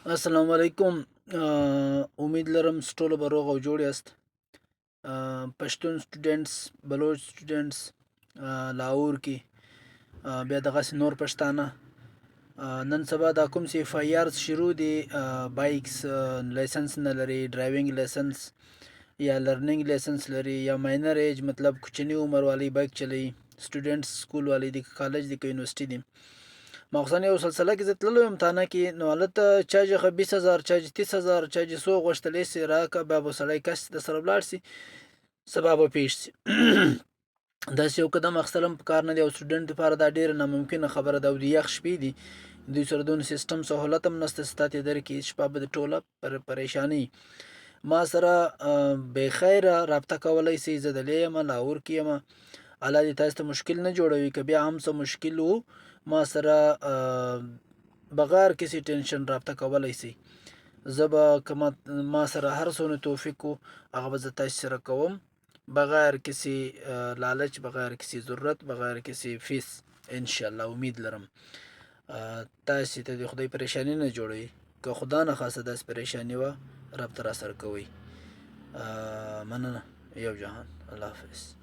السلام علیکم. امید لرم ټول به روغ او جوړ یاست. پښتون سټوډنټس، بلوچ سټوډنټس لاهور کې بیا دغسې نور پښتانه نن سبا دا کوم چې اف آی آرز شروع دي، بایکس لایسنس نه لري، ډرایوینګ لایسنس یا لرننګ لایسنس لري یا ماینر ایج مطلب کوچني عمر والی بایک چلوي، سټوډنټس سکول والی دي که کالج دي که یونیورسټي دي. ما خصوصا یو سلسله کې زه تللی وم تانه کې، نو هلته چا چې 20,000 چا چې 30,000 چا چې څو غوښتلی سي راکړه، بیا به سړی کس د سره ولاړ سي، سبا به پیښ سي. داسې یو قدم اخیستل هم پکار نه دی. او سټوډنټ لپاره دا ډېره ناممکنه خبره ده، او د یخ شپې دي، دوی سره دونه سیستم سهولت هم نشته چې تا ته درکړي، شپه به د ټوله پریشاني. ما سره بېخیره رابطه کولی سئ، زه دلې یمه، لاهور کې یمه. الله دې تاسو ته مشکل نه جوړوي، که بیا هم څه مشکل و ما سره بغیر کسی ټینشن رابطه کولی سئ. زه به که ما سره هر څونه توفیق و هغه به زه تاسو سره کوم، بغیر کسی لالچ، بغیر کسی ضرورت، بغیر کسی فیس. انشاءالله امید لرم تاسو ته د خدای پریشانی نه جوړوي. که خدا نه خاصه داسې پریشانی وه رب ته راسره کوئ. مننه. یو جهان. الله حافظ.